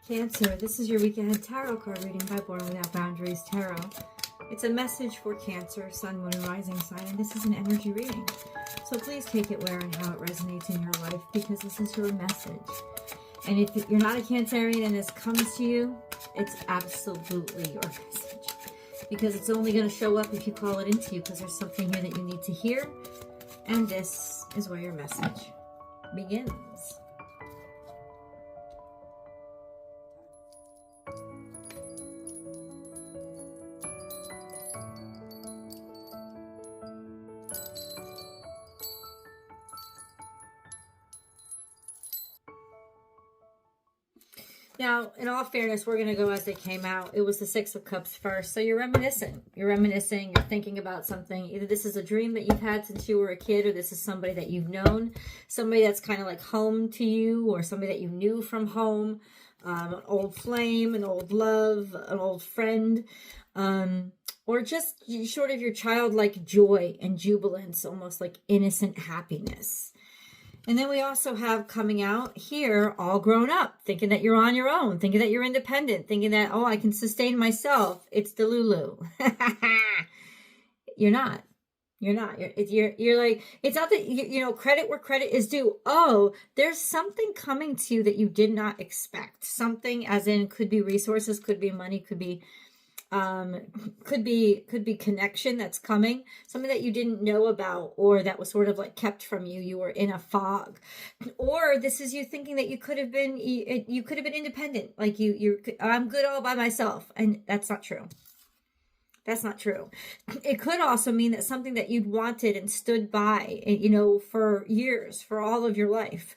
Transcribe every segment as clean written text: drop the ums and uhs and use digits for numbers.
Cancer, this is your week ahead tarot card reading by Born Without Boundaries Tarot. It's a message for Cancer, Sun, Moon, and Rising sign, and this is an energy reading. So please take it where and how it resonates in your life, because this is your message. And if you're not a Cancerian and this comes to you, it's absolutely your message. Because it's only going to show up if you call it into you, because there's something here that you need to hear. And this is where your message begins. Now, in all fairness, we're going to go as they came out. It was the Six of Cups first. So you're reminiscing. You're thinking about something. Either this is a dream that you've had since you were a kid, or this is somebody that you've known. Somebody that's kind of like home to you, or somebody that you knew from home. An old flame, an old love, an old friend. Or just sort of your childlike joy and jubilance, almost like innocent happiness. And then we also have coming out here, all grown up, thinking that you're on your own, thinking that you're independent, thinking that, oh, I can sustain myself. It's Delulu. You're not. You're not. You're like, it's not that, you know, credit where credit is due. Oh, there's something coming to you that you did not expect. Something as in could be resources, could be money, could be connection that's coming, something that you didn't know about, or that was sort of like kept from you. You were in a fog, or this is you thinking that you could have been independent, like I'm good all by myself, and that's not true. That's not true. It could also mean that something that you'd wanted and stood by, you know, for years, for all of your life,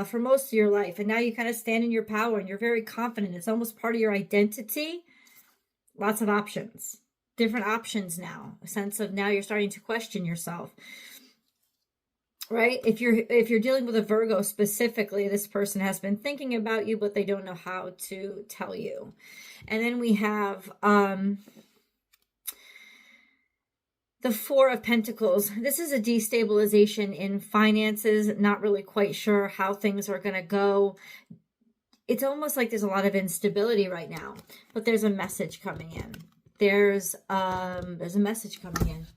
for most of your life, and now you kind of stand in your power and you're very confident. It's almost part of your identity. Lots of options, different options now, a sense of now you're starting to question yourself, right? If you're dealing with a Virgo specifically, this person has been thinking about you, but they don't know how to tell you. And then we have the Four of Pentacles. This is a destabilization in finances, not really quite sure how things are going to go. It's almost like there's a lot of instability right now, but there's a message coming in. There's a message coming in,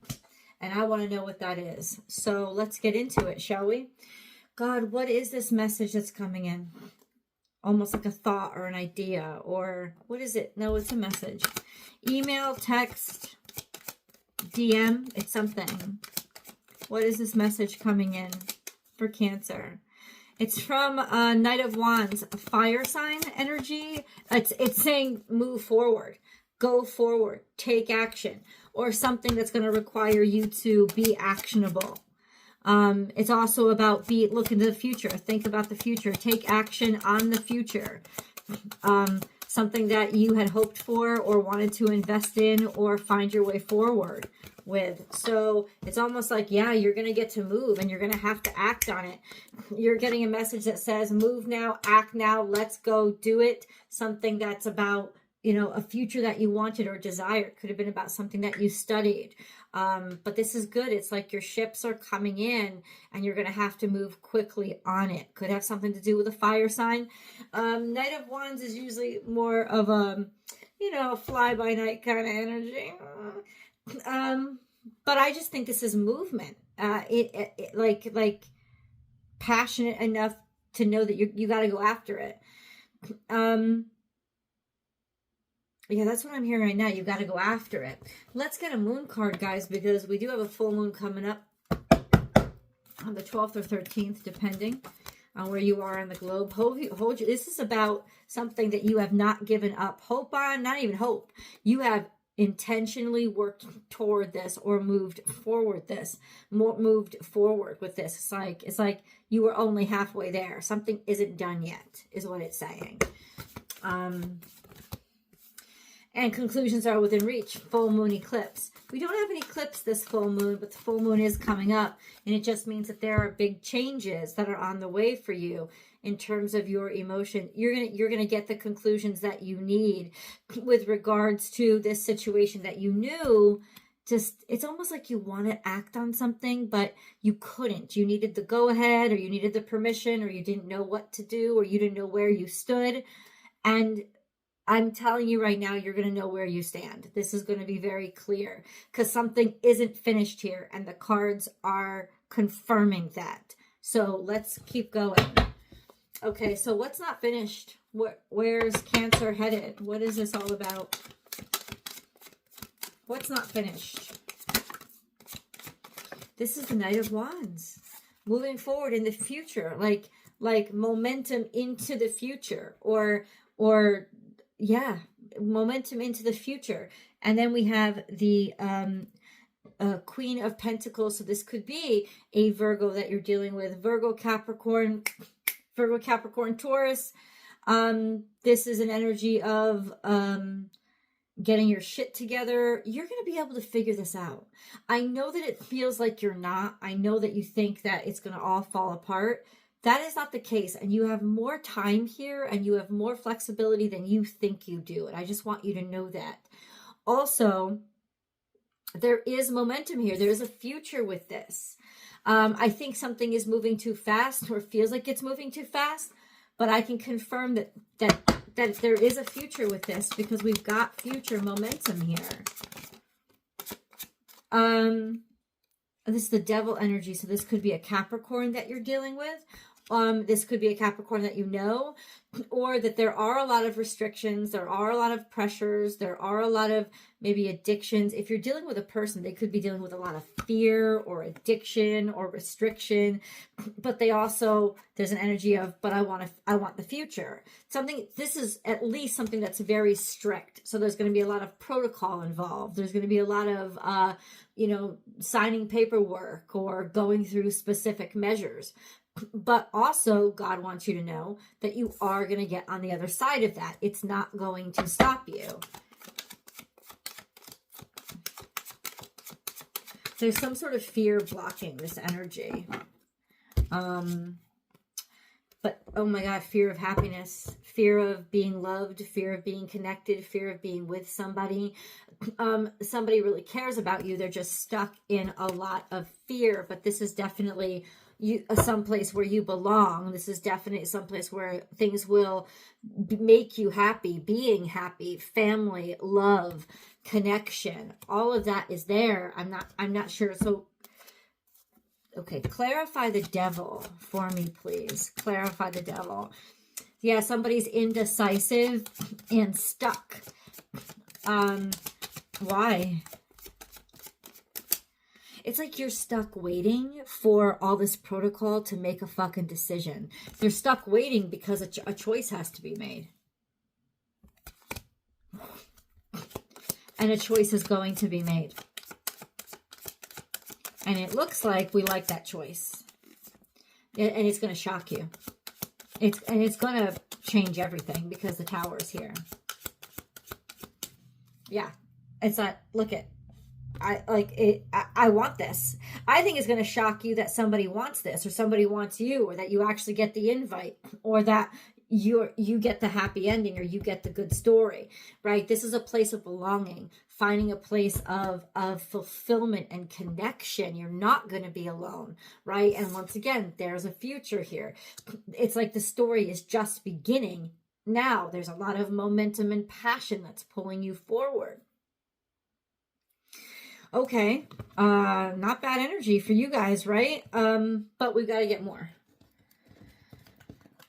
and I want to know what that is. So let's get into it, shall we? God, what is this message that's coming in? Almost like a thought or an idea, or what is it? No, it's a message. Email, text, DM, it's something. What is this message coming in for Cancer? It's from Knight of Wands, fire sign energy. It's saying move forward, go forward, take action, or something that's going to require you to be actionable. It's also about look into the future, think about the future, take action on the future. Something that you had hoped for or wanted to invest in or find your way forward with. So it's almost like, yeah, you're going to get to move and you're going to have to act on it. You're getting a message that says move now, act now, let's go do it. Something that's about, you know, a future that you wanted or desired. Could have been about something that you studied. But this is good. It's like your ships are coming in and you're going to have to move quickly on it. Could have something to do with a fire sign. Knight of Wands is usually more of a, you know, fly-by-night kind of energy. But I just think this is movement. Like passionate enough to know that you got to go after it. Yeah, that's what I'm hearing right now. You got to go after it. Let's get a moon card, guys, because we do have a full moon coming up on the 12th or 13th, depending on where you are on the globe. This is about something that you have not given up hope on, not even hope. You have intentionally worked toward this or moved forward with this. It's like you were only halfway there. Something isn't done yet, is what it's saying. And conclusions are within reach. Full moon eclipse. We don't have any eclipse this full moon, but the full moon is coming up. And it just means that there are big changes that are on the way for you in terms of your emotion. You're gonna get the conclusions that you need with regards to this situation that you knew. Just, it's almost like you want to act on something, but you couldn't. You needed the go ahead, or you needed the permission, or you didn't know what to do, or you didn't know where you stood. And I'm telling you right now, you're going to know where you stand. This is going to be very clear because something isn't finished here and the cards are confirming that. So let's keep going. Okay, so what's not finished? Where's Cancer headed? What is this all about? What's not finished? This is the Knight of Wands. Moving forward in the future, like momentum into the future, or yeah, momentum into the future. And then we have the Queen of Pentacles. So this could be a Virgo that you're dealing with. Virgo, Capricorn, Taurus. This is an energy of getting your shit together. You're going to be able to figure this out. I know that it feels like you're not. I know that you think that it's going to all fall apart. That is not the case. And you have more time here and you have more flexibility than you think you do. And I just want you to know that. Also, there is momentum here. There is a future with this. I think something is moving too fast or feels like it's moving too fast, but I can confirm that there is a future with this because we've got future momentum here. This is the Devil energy. So this could be a Capricorn that you're dealing with. This could be a Capricorn that you know, or that there are a lot of restrictions, there are a lot of pressures, there are a lot of maybe addictions. If you're dealing with a person, they could be dealing with a lot of fear or addiction or restriction, but they also, there's an energy of, but I want the future. This is at least something that's very strict. So there's going to be a lot of protocol involved. There's going to be a lot of, signing paperwork or going through specific measures. But also, God wants you to know that you are going to get on the other side of that. It's not going to stop you. There's some sort of fear blocking this energy. But, oh my God, fear of happiness, fear of being loved, fear of being connected, fear of being with somebody. Somebody really cares about you. They're just stuck in a lot of fear. But this is definitely someplace where you belong. This is definitely someplace where things will make you happy, being happy, family, love, connection. All of that is there. I'm not sure. So, okay, clarify the Devil for me, please. Clarify the Devil. Yeah, somebody's indecisive and stuck. Why? It's like you're stuck waiting for all this protocol to make a fucking decision. You're stuck waiting because a choice has to be made. And a choice is going to be made. And it looks like we like that choice. And it's going to shock you. It's going to change everything because the Tower is here. Yeah. It's not, look at, I want this. I think it's going to shock you that somebody wants this, or somebody wants you, or that you actually get the invite, or that you get the happy ending, or you get the good story, right? This is a place of belonging, finding a place of fulfillment and connection. You're not going to be alone, right? And once again, there's a future here. It's like the story is just beginning. Now there's a lot of momentum and passion that's pulling you forward. Okay, not bad energy for you guys, right? But we've got to get more.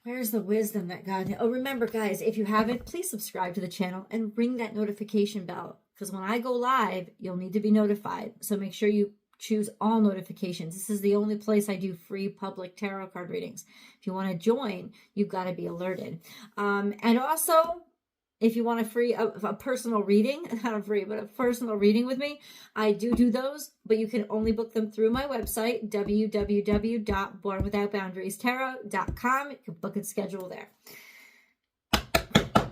Where's the wisdom that God... Oh, remember, guys, if you haven't, please subscribe to the channel and ring that notification bell. Because when I go live, you'll need to be notified. So make sure you choose all notifications. This is the only place I do free public tarot card readings. If you want to join, you've got to be alerted. And also... if you want a personal reading, not a free, but a personal reading with me, I do those, but you can only book them through my website, www.bornwithoutboundariestarot.com. You can book and schedule there.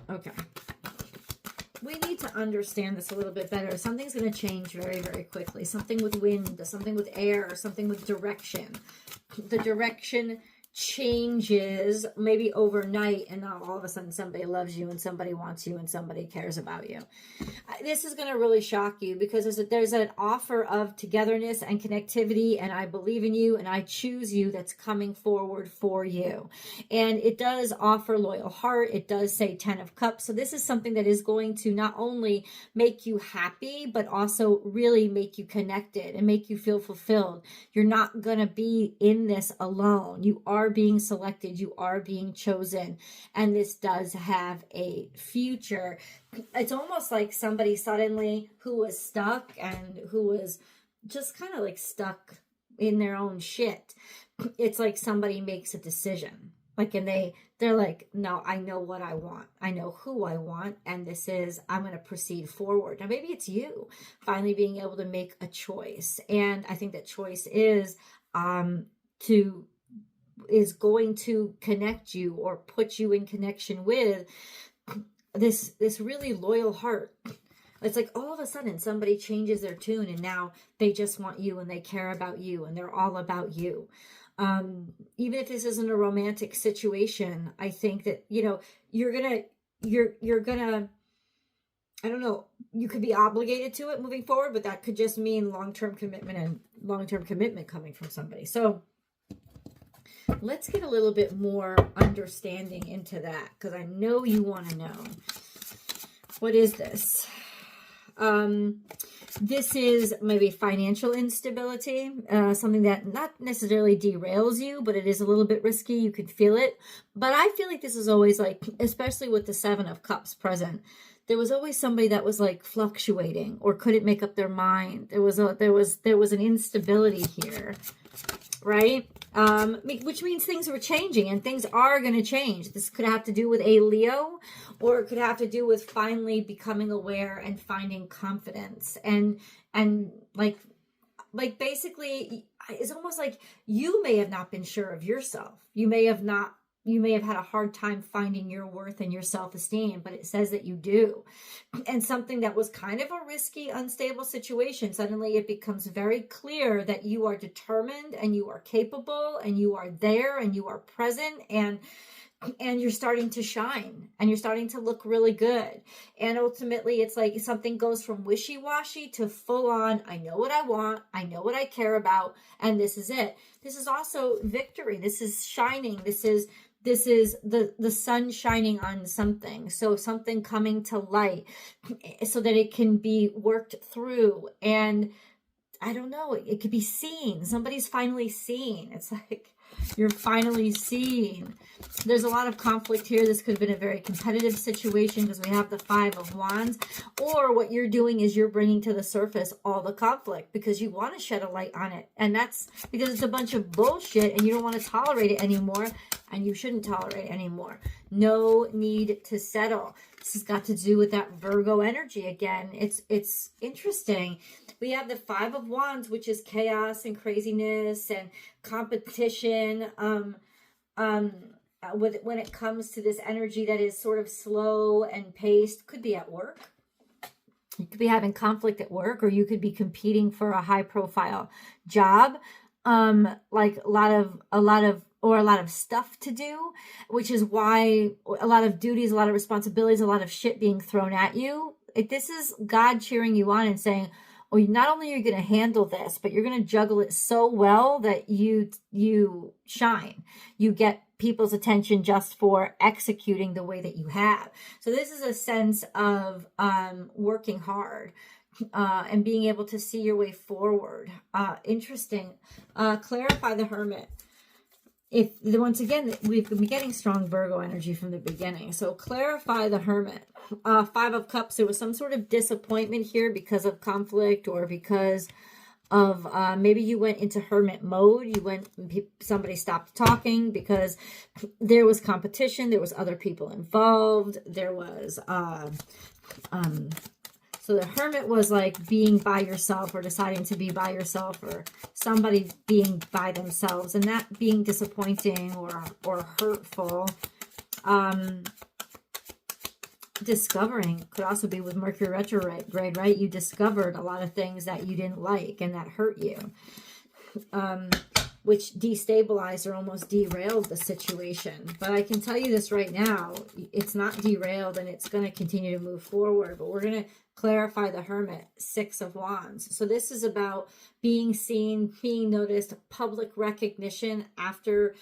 Okay. We need to understand this a little bit better. Something's going to change very, very quickly. Something with wind, something with air, something with direction. The direction changes maybe overnight, and now all of a sudden somebody loves you and somebody wants you and somebody cares about you. This is going to really shock you, because there's an offer of togetherness and connectivity, and I believe in you and I choose you that's coming forward for you. And it does offer loyal heart. It does say 10 of Cups. So this is something that is going to not only make you happy, but also really make you connected and make you feel fulfilled. You're not going to be in this alone. You are being selected. You are being chosen. And this does have a future. It's almost like somebody suddenly who was stuck and who was just kind of like stuck in their own shit. It's like somebody makes a decision. Like, and they're like, no, I know what I want. I know who I want. And this is, I'm going to proceed forward. Now, maybe it's you finally being able to make a choice. And I think that choice is going to connect you or put you in connection with this really loyal heart. It's like all of a sudden somebody changes their tune and now they just want you and they care about you and they're all about you. Even if this isn't a romantic situation, I think that, you're gonna, I don't know, you could be obligated to it moving forward, but that could just mean long-term commitment coming from somebody. So let's get a little bit more understanding into that, because I know you want to know. What is this? This is maybe financial instability, something that not necessarily derails you, but it is a little bit risky. You can feel it. But I feel like this is always like, especially with the 7 of Cups present, there was always somebody that was like fluctuating or couldn't make up their mind. There was an instability here, right? Which means things were changing, and things are going to change. This could have to do with a Leo, or it could have to do with finally becoming aware and finding confidence. And like basically, it's almost like you may have not been sure of yourself. You may have had a hard time finding your worth and your self-esteem, but it says that you do. And something that was kind of a risky, unstable situation, suddenly it becomes very clear that you are determined and you are capable and you are there and you are present, and you're starting to shine and you're starting to look really good. And ultimately it's like something goes from wishy-washy to full on, I know what I want, I know what I care about, and this is it. This is also victory. This is shining. This is the sun shining on something. So something coming to light so that it can be worked through. And I don't know, it could be seen. Somebody's finally seen. It's like you're finally seen. There's a lot of conflict here. This could have been a very competitive situation because we have the 5 of Wands. Or what you're doing is you're bringing to the surface all the conflict because you want to shed a light on it. And that's because it's a bunch of bullshit and you don't want to tolerate it anymore. And you shouldn't tolerate it anymore. No need to settle. This has got to do with that Virgo energy again. It's interesting. We have the 5 of Wands, which is chaos and craziness and competition. When it comes to this energy that is sort of slow and paced, could be at work. You could be having conflict at work, or you could be competing for a high profile job. Like a lot of stuff to do, which is why a lot of duties, a lot of responsibilities, a lot of shit being thrown at you. This is God cheering you on and saying, oh, not only are you going to handle this, but you're going to juggle it so well that you shine. You get people's attention just for executing the way that you have. So this is a sense of working hard. And being able to see your way forward. Interesting. Clarify the Hermit. Once again, we've been getting strong Virgo energy from the beginning. So clarify the Hermit. 5 of Cups. There was some sort of disappointment here because of conflict, or because of maybe you went into hermit mode. Somebody stopped talking because there was competition. There was other people involved. There was so the Hermit was like being by yourself, or deciding to be by yourself, or somebody being by themselves, and that being disappointing or hurtful. Discovering could also be with Mercury retrograde, right? You discovered a lot of things that you didn't like and that hurt you. which destabilized or almost derailed the situation. But I can tell you this right now, it's not derailed, and it's going to continue to move forward. But we're going to clarify the Hermit, 6 of Wands. So this is about being seen, being noticed, public recognition after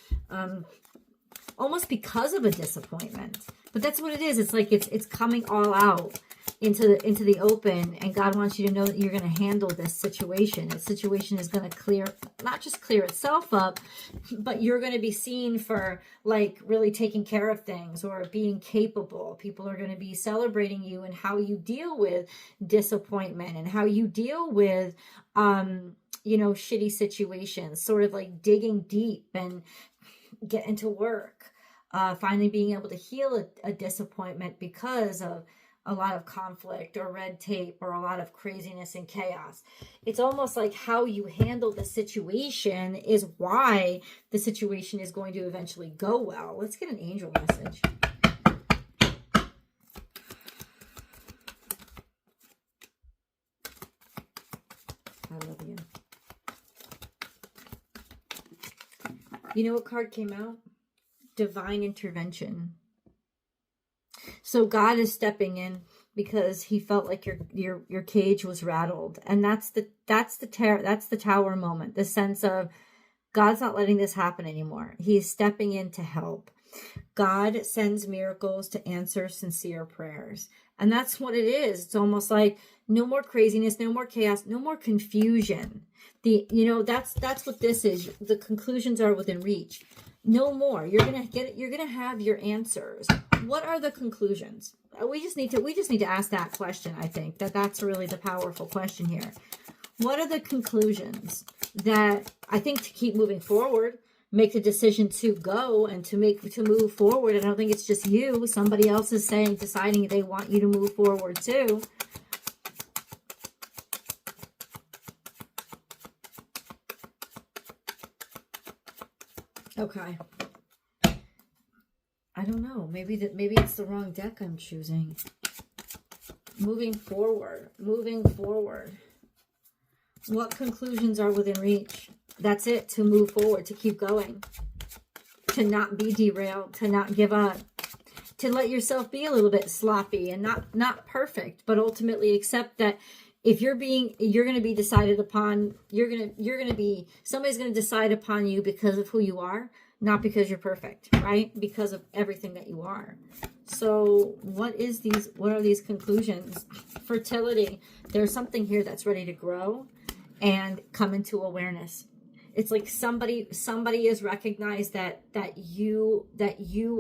almost because of a disappointment. But that's what it is. It's like it's coming all out into the open, and God wants you to know that you're going to handle this situation. This situation is going to not just clear itself up, but you're going to be seen for like really taking care of things or being capable. People are going to be celebrating you and how you deal with disappointment and how you deal with shitty situations, sort of like digging deep and getting to work, finally being able to heal a disappointment because of a lot of conflict or red tape or a lot of craziness and chaos. It's almost like how you handle the situation is why the situation is going to eventually go well. Let's get an angel message. I love you. You know what card came out? Divine intervention. So God is stepping in because he felt like your cage was rattled. And that's the tower moment. The sense of God's not letting this happen anymore. He's stepping in to help. God sends miracles to answer sincere prayers. And that's what it is. It's almost like no more craziness, no more chaos, no more confusion. That's what this is. The conclusions are within reach. No more. You're gonna have your answers. What are the conclusions? We just need to ask that question. I think that's really the powerful question here. What are the conclusions that I think to keep moving forward, make the decision to go and to move forward? I don't think it's just you. Somebody else is deciding they want you to move forward too. Okay. I don't know. Maybe it's the wrong deck I'm choosing. Moving forward. What conclusions are within reach? That's it. To move forward, to keep going, to not be derailed, to not give up, to let yourself be a little bit sloppy and not perfect, but ultimately accept that if you're going to be decided upon, somebody's going to decide upon you because of who you are, not because you're perfect, right? Because of everything that you are. So what are these conclusions? Fertility. There's something here that's ready to grow and come into awareness. It's like somebody has recognized that you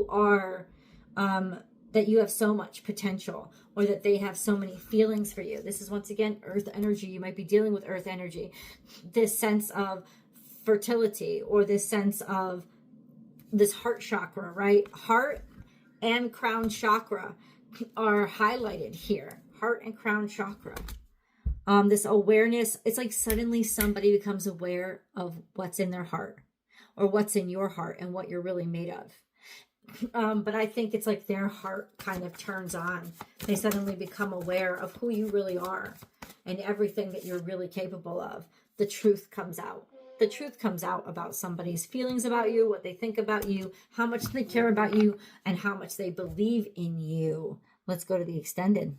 are, that you have so much potential, or that they have so many feelings for you. This is once again earth energy. You might be dealing with earth energy. This sense of fertility, or this sense of this heart chakra, right? Heart and crown chakra are highlighted here. Heart and crown chakra. This awareness, it's like suddenly somebody becomes aware of what's in their heart, or what's in your heart, and what you're really made of. But I think it's like their heart kind of turns on. They suddenly become aware of who you really are and everything that you're really capable of. The truth comes out. The truth comes out about somebody's feelings about you, what they think about you, how much they care about you, and how much they believe in you. Let's go to the extended.